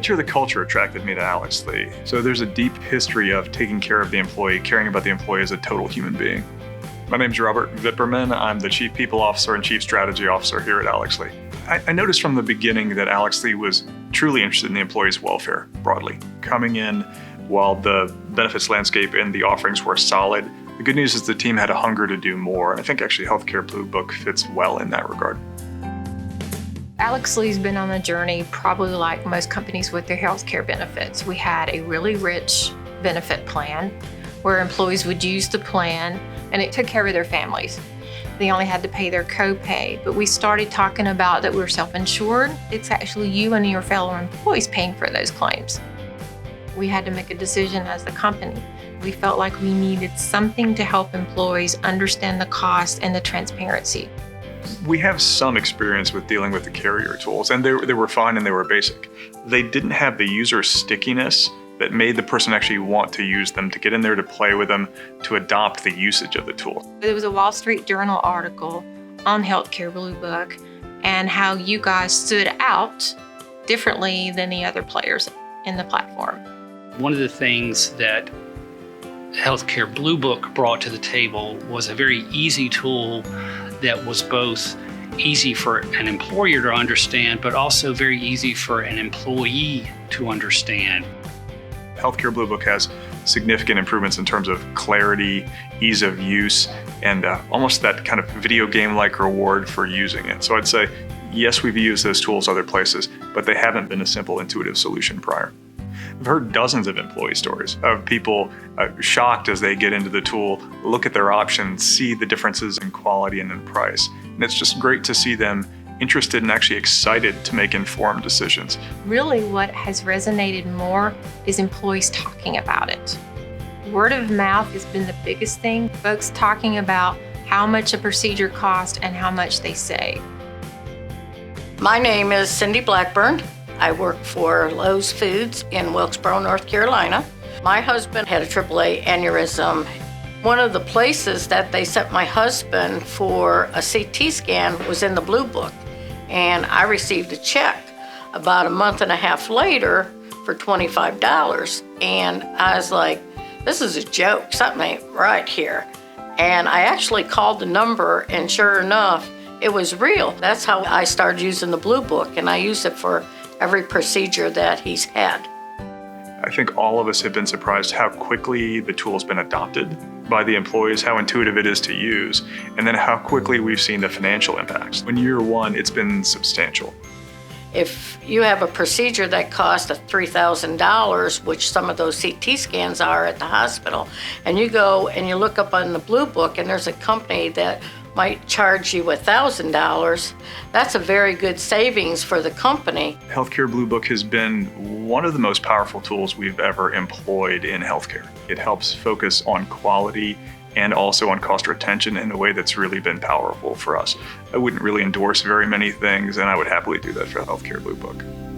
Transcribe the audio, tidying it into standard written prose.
nature of the culture attracted me to Alex Lee. So there's a deep history of taking care of the employee, caring about the employee as a total human being. My name's Robert Vipperman. I'm the Chief People Officer and Chief Strategy Officer here at Alex Lee. I noticed from the beginning that Alex Lee was truly interested in the employee's welfare broadly. Coming in while the benefits landscape and the offerings were solid, the good news is the team had a hunger to do more. And I think actually Healthcare Bluebook fits well in that regard. Alex Lee's been on a journey probably like most companies with their healthcare benefits. We had a really rich benefit plan where employees would use the plan and it took care of their families. They only had to pay their copay, but we started talking about that we were self-insured. It's actually you and your fellow employees paying for those claims. We had to make a decision as the company. We felt like we needed something to help employees understand the cost and the transparency. We have some experience with dealing with the carrier tools, and they were fine and they were basic. They didn't have the user stickiness that made the person actually want to use them, to get in there, to play with them, to adopt the usage of the tool. There was a Wall Street Journal article on Healthcare Bluebook and how you guys stood out differently than the other players in the platform. One of the things that Healthcare Bluebook brought to the table was a very easy tool that was both easy for an employer to understand, but also very easy for an employee to understand. Healthcare Bluebook has significant improvements in terms of clarity, ease of use, and almost that kind of video game-like reward for using it. So I'd say, yes, we've used those tools other places, but they haven't been a simple, intuitive solution prior. I've heard dozens of employee stories of people shocked as they get into the tool, look at their options, see the differences in quality and in price. And it's just great to see them interested and actually excited to make informed decisions. Really what has resonated more is employees talking about it. Word of mouth has been the biggest thing. Folks talking about how much a procedure costs and how much they save. My name is Cindy Blackburn. I work for Lowe's Foods in Wilkesboro, North Carolina. My husband had a AAA aneurysm. One of the places that they sent my husband for a CT scan was in the Bluebook, and I received a check about a month and a half later for $25. And I was like, this is a joke, something ain't right here. And I actually called the number, and sure enough, it was real. That's how I started using the Bluebook, and I use it for every procedure that he's had. I think all of us have been surprised how quickly the tool's been adopted by the employees, how intuitive it is to use, and then how quickly we've seen the financial impacts. In year one, it's been substantial. If you have a procedure that costs $3,000, which some of those CT scans are at the hospital, and you go and you look up on the Bluebook and there's a company that might charge you $1,000, that's a very good savings for the company. Healthcare Bluebook has been one of the most powerful tools we've ever employed in healthcare. It helps focus on quality and also on cost retention in a way that's really been powerful for us. I wouldn't really endorse very many things, and I would happily do that for Healthcare Bluebook.